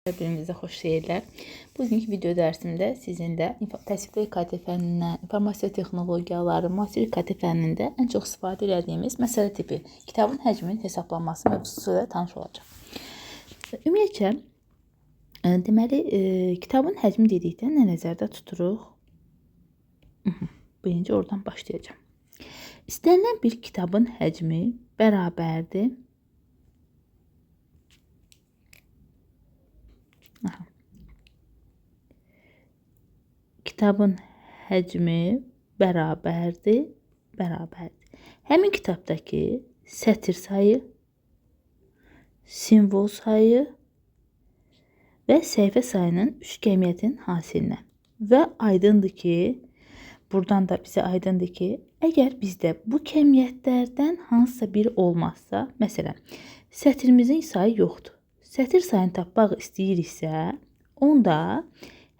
Birinizə xoş seyirlər. Bugünkü video dərsimdə sizinlə təsdiqli İKT fənnindən, informasiya texnologiyaları, müasir İKT fənnində ən çox istifadə etdiyimiz məsələ tipi kitabın həcminin hesablanması mövzusu ilə tanış olacaq. Ümumiyyətcə, deməli, kitabın həcmi dedikdə nə nəzərdə tuturuq? Birinci oradan başlayacağım. İstənilən bir kitabın həcmi bərabərdir. Kitabın həcmi bərabərdir. Həmin kitabdakı sətir sayı, simvol sayı və səhifə sayının üç qəmiyyətin hasilinə. Və aydındır ki, buradan da bizə aydındır ki, əgər bizdə bu kəmiyyətlərdən hansısa biri olmazsa, məsələn, sətrimizin sayı yoxdur. Sətir sayını tapmaq istəyiriksə, onda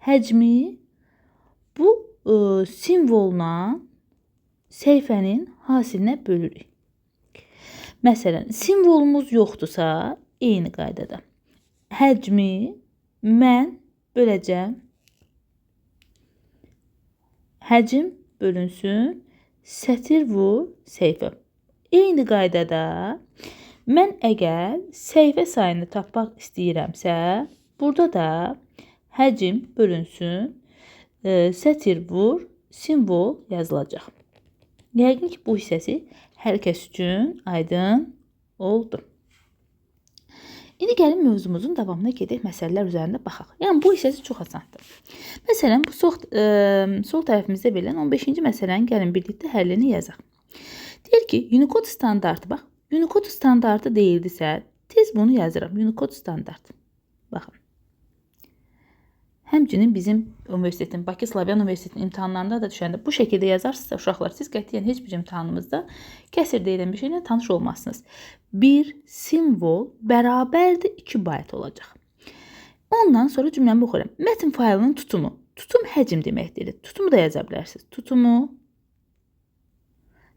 həcmi bu simvolla səhifənin hasilinə bölürük. Məsələn, simvolumuz yoxdursa, eyni qaydada həcmi mən böləcəm. Həcm bölünsün, sətir vur, səhifə. Eyni qaydada mən əgər səhifə sayını tapmaq istəyirəmsə, burada da həcm bölünsün, sətir vur, simvol yazılacaq. Yəqin ki, bu hissəsi hər kəs üçün aydın oldu. İndi gəlin mövzumuzun davamına gedək, məsələlər üzərində baxaq. Yəni, bu hissəsi çox asandır. Məsələn, bu sol tərəfimizdə verilən 15-ci məsələnin gəlin birlikdə həllini yazaq. Deyir ki, Unicode standartı, bax, Unicode standartı deyildisə, tez bunu yazıram. Unicode standart. Baxın. Həmçinin bizim universitetin, Bakı Slavyan Universitetinin imtahanlarında da düşəndə bu şəkildə yazarsınızsa, uşaqlar, siz qətiyyən heç bir imtahanımızda kəsr deyilən bir şeylə tanış olmazsınız. Bir simvol bərabərdir 2 bayt olacaq. Ondan sonra cümləmi oxuyuram. Mətn faylının tutumu. Tutum həcm deməkdir. Tutumu da yaza bilərsiniz. Tutumu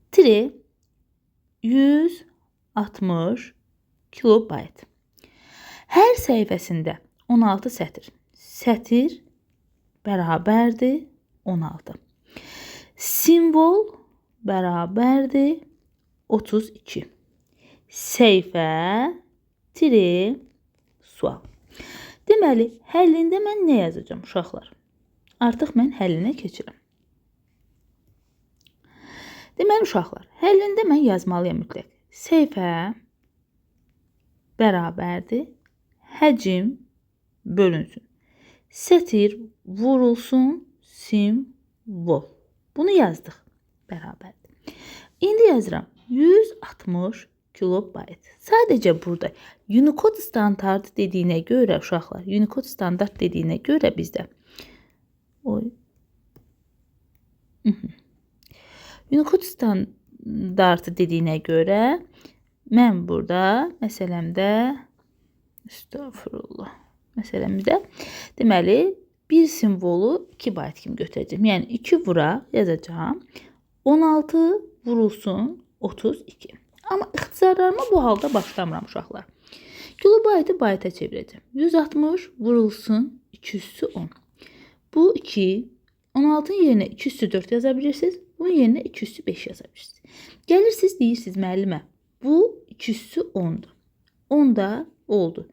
tiri 160 kilobayt. Hər səhifəsində 16 sətir. Sətir bərabərdir 16. Simvol bərabərdir 32. Səhifə tiri sual. Deməli, həllində mən nə yazacağım uşaqlar? Artıq mən həllinə keçirəm. Deməli, uşaqlar, həllində mən yazmalıyam mütləq. Səhifə bərabərdir həcm bölünsün. Sətir vurulsun, simvol. Bunu yazdıq. Bərabərdir. İndi yazıram. 160 kilobayt. Sadəcə burada Unicode standartı dediyinə görə uşaqlar, Unicode standart dediyinə görə bizdə Unicode standartı dediyinə görə mən burada məsələmdə məsələmizdə deməli, bir simvolu 2 bayt kimi götürəcəm. Yəni, 2 vura yazacağım. 16 vurulsun 32. Amma ixtisarlarıma bu halda başlamıram uşaqlar. Kilobaytı bayta çevirəcəm. 160 vurulsun 210. Bu 2, 16-nın yerinə 204 yaza bilirsiniz. Bunun yerinə 205 yaza bilirsiniz. Gəlirsiniz, deyirsiniz müəllimə. Bu 210'dur. 10 da oldu.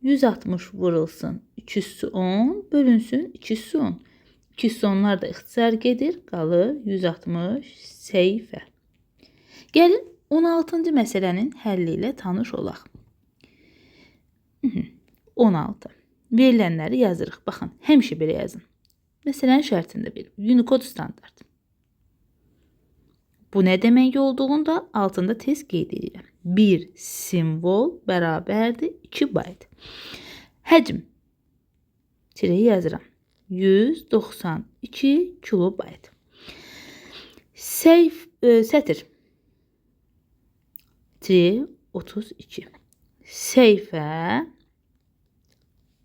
160 vurulsun 210 bölünsün 210. 210'lar da ixtisar gedir. Qalır 160 səhifə. Gəlin 16-cı məsələnin həlli ilə tanış olaq. 16. Verilənləri yazırıq. Baxın, həmişə belə yazın. Məsələnin şərtində bir. Unicode standart. Bu nə demək olduğunu da altında tez qeyd edirəm. Bir simvol bərabərdir 2 bayt. Həcm. Tireyi yazıram. 192 kilobayt. Sətir. Tiri 32. Səhifə.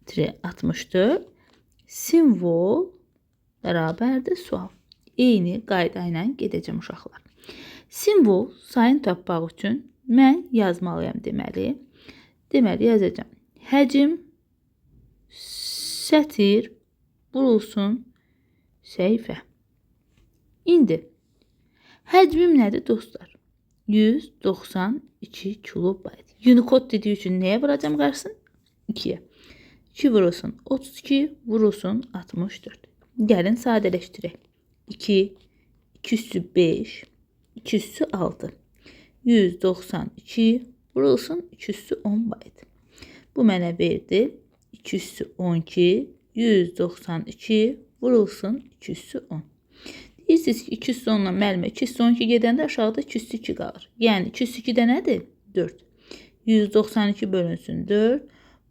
Tiri 64. Simvol bərabərdir sual. Eyni qayda ilə gedəcəm uşaqlar. Simvol sayını tapmaq üçün mən yazmalıyam deməli. Deməli yazacağım. Həcm Sətir vurulsun səhifə. İndi həcmim nədir dostlar? 192 kilobayt. Unicode dediyi üçün nəyə vuracam qarşısını? 2-yə. 2 vurulsun 32, vurulsun 64. Gəlin sadələşdirək. 2, 2 üssü 5, 2 üssü 6. 192 vurulsun 2 üssü 10 bayt. Bu mənə verdi 2 üssü 12, 192 vurulsun 2 üssü 10. Deyirsiniz ki 2 üssü 10-la müəllimə 2 üssü 12 gedəndə aşağıda 2 üssü 2 qalır. Yəni 2 üssü 2 də nədir? 4. 192 bölünsün 4.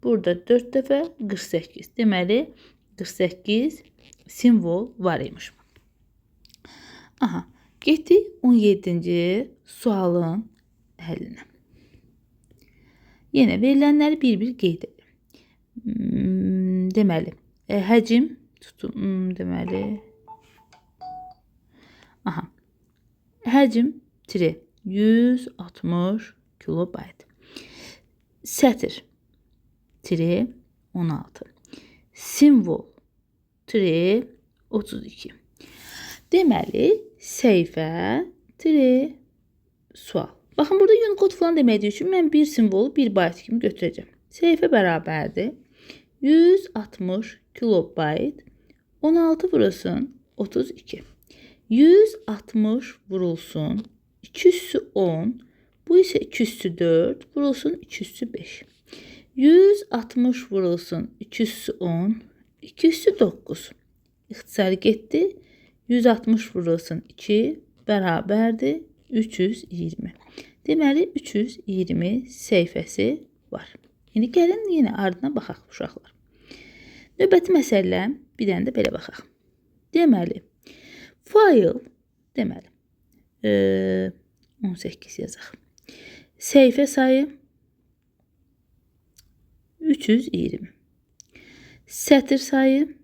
Burada 4 dəfə 48. Deməli 48 simvol var imiş. Aha, getdik 17-ci sualın həllinə. Yenə verilənləri bir-bir qeyd edim. Deməli, həcm tutun, deməli. Aha. Həcm 160 kilobayt. Sətir 16. Simvol 32. Deməli, səhifə sual. Baxın, burada Unicode falan demədiyi üçün mən bir simvolu 1 bayt kimi götürəcəm. Səhifə bərabərdir 160 kilobayt 16 vurulsun 32. 160 vurulsun 2 üssü 10, bu isə 2 üssü 4 vurulsun 2 üssü 5. 160 vurulsun 2 üssü 10, 2 üssü 9. İxtisarı getdi. 160 vurulsun 2 bərabərdir 320. Deməli 320 səhifəsi var. İndi gəlin yenə ardına baxaq uşaqlar. Növbəti məsələ bir dənə də belə baxaq. Deməli fayl, deməli 18 yazaq. Səhifə sayı 320. Sətir sayı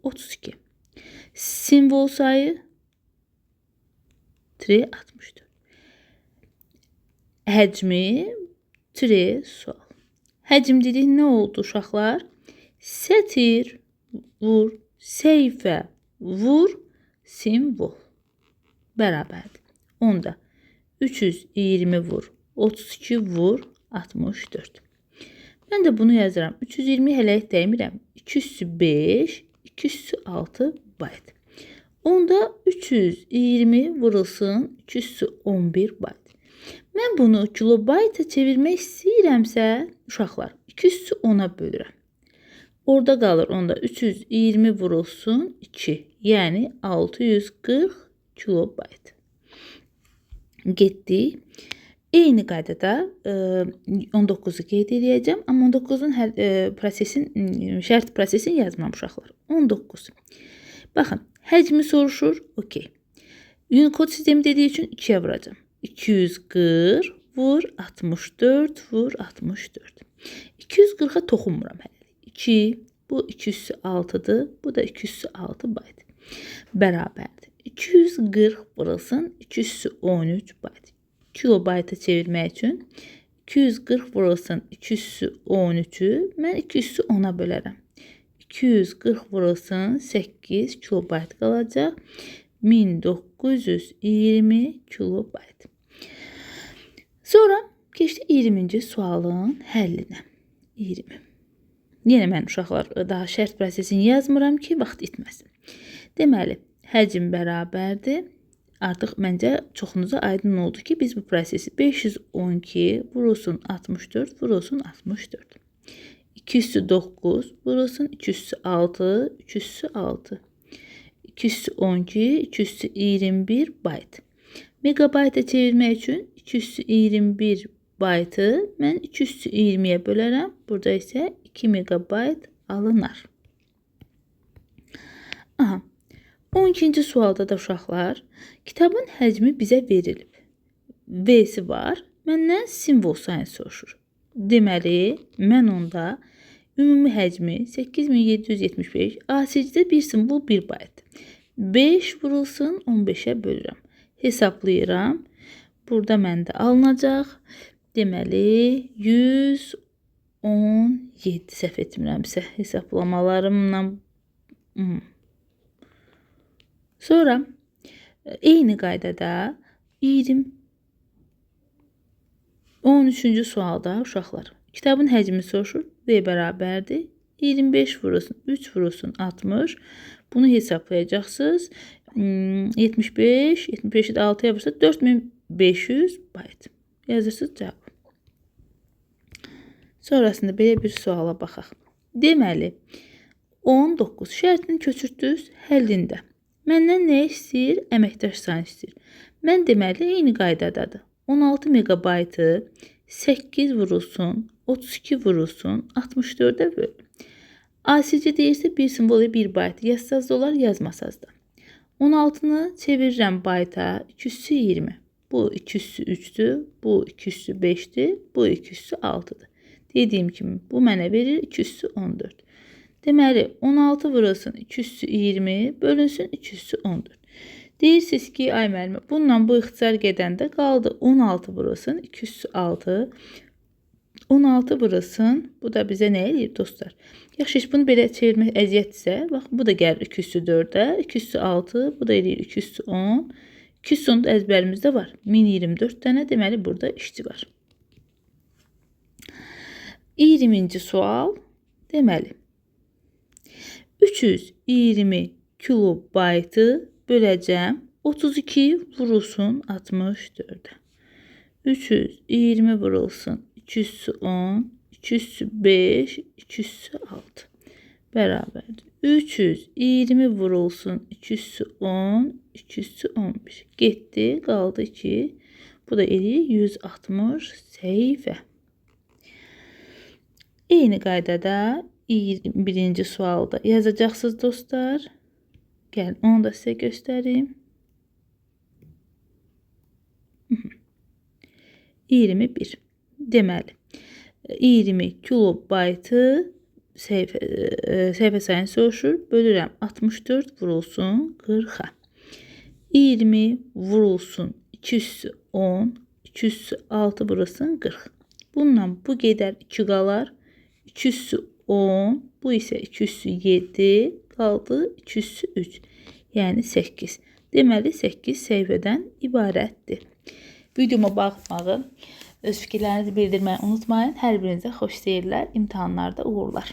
32. Simvol sayı 64. Həcmi sual. Həcm dedik nə oldu uşaqlar? Sətir vur səhifə vur simvol bərabərdir. Onda 320 vur 32 vur 64. Mən də bunu yazıram. 320 hələlik dəymirəm. 2 üssü 5, 2 üssü 6 bayt. Onda 320 vurulsun 2 üssü 11 bayt. Mən bunu kilobayta çevirmək istəyirəmsə, uşaqlar, 2 üssü 10-a bölürəm. Orada qalır onda 320 vurulsun 2, yəni 640 kilobayt. Getdik. Eyni qaydada 19-u qeyd edəcəm, amma 19-un şərt prosesini yazmam uşaqlar. 19. Baxın, həcmi soruşur, okey. Unicode sistemi dediyi üçün 2-yə vuracam. 240 vur 64 vur 64. 240-a toxunmuram hələ. 2, bu 2 üssü 6-dır, bu da 2 üssü 6 bayt. Bərabərdir. 240 vurulsun 2 üssü 13 bayt. Kilobayta çevirmək üçün 240 vurulsun 2 üssü 13-ü mən 2 üssü 10-a bölərəm. 240 vurulsun 8 kilobayt qalacaq. 1920 kilobayt. Sonra keçdik 20-ci sualın həllinə. 20. Yenə mən uşaqlar daha şərt prosesini yazmıram ki, vaxt itməsin. Deməli, həcm bərabərdir. Artıq məncə çoxunuza aydın oldu ki, biz bu prosesi 512 vurulsun 64 vurulsun 64. 2 üssü 9 vurulsun 2 üssü 6 2 üssü 6. 2 üssü 12 2 üssü 21 bayt. Megabayta çevirmək üçün 2 üssü 21 baytı mən 2 üssü 20-yə bölərəm. Burada isə 2 megabayt alınır. Aha. 12-ci sualda da uşaqlar, kitabın həcmi bizə verilib. V-si var, məndən simvol sayını soruşur. Deməli, mən onda ümumi həcmi 8775, ASC-də bir simvol 1 bayt. 5 vurulsun 15-ə bölürəm. Hesablayıram. Burada məndə alınacaq. Deməli, 100 17 səhv etmirəmsə hesablamalarımla. Sonra eyni qaydada 13-cü sualda uşaqlar kitabın həcmi soruşur. V bərabərdir. 25 vurulsun 3 vurulsun 60. Bunu hesablayacaqsınız. 75, 75'i de 6'ya vursa 4500 bayt. Yazırsınız cavab. Sonrasında belə bir suala baxaq. Deməli, 19 şərtini köçürtdünüz həllində. Məndən nə istəyir? Əməkdaş sayını istəyir. Mən deməli, eyni qaydadadır. 16 megabaytı 8 vurulsun, 32 vurulsun, 64'e böl. ASC deyirsə, bir simvolu 1 bayt. Yazsaz da olar, yazmasaz da. 16'nı çevirirəm bayta, 2 üssü 20. Bu 2 üssü 3'dür, bu 2 üssü 5'dir, bu 2 üssü 6'dır. Dediyim kimi, bu mənə verir 2 üssü 14. Deməli, 16 vurulsun 2 üssü 20, bölünsün 2 üssü 14. Deyirsiniz ki, ay müəllimə, bununla bu ixtisar gedəndə qaldı 16 vurulsun 2 üssü 6. 16 vurulsun, bu da bizə nə eləyir dostlar? Yaxşı, heç bunu belə çevirmək əziyyətdirsə, bax, bu da gəlir 2 üssü 4'ə, 2 üssü 6, bu da eləyir 2 üssü 10. 2 üssü 10 da əzbərimizdə var. 1024 dənə, deməli, burada işçi var. 20-ci sual, deməli, 320 kilobaytı böləcəm, 32 vurulsun 64'ə. 320 vurulsun 210, 205, 206 bərabərdir. 320 vurulsun 210, 215. Getdi, qaldı 2. Bu da eləyir 160 səhifə. Eyni qaydada 21-ci sualda yazacaqsınız dostlar. Gəlin, onu da sizə göstəreyim. 21. Deməli, 20 kilobaytı səhifə sayını soruşur. Bölürəm 64 vurulsun 40'a. 20 vurulsun 2 üssü 10, 2 üssü 6 vurulsun 40. Bununla bu gedər 2 qalar. 2 üssü 10, bu isə 2 üssü 7, qaldı 2 üssü 3. Yəni 8. Deməli 8 səhifədən ibarətdir. Videoma baxmağı, öz fikirlərinizi bildirməyi unutmayın. Hər birinizə xoş seyirlər, imtahanlarda uğurlar.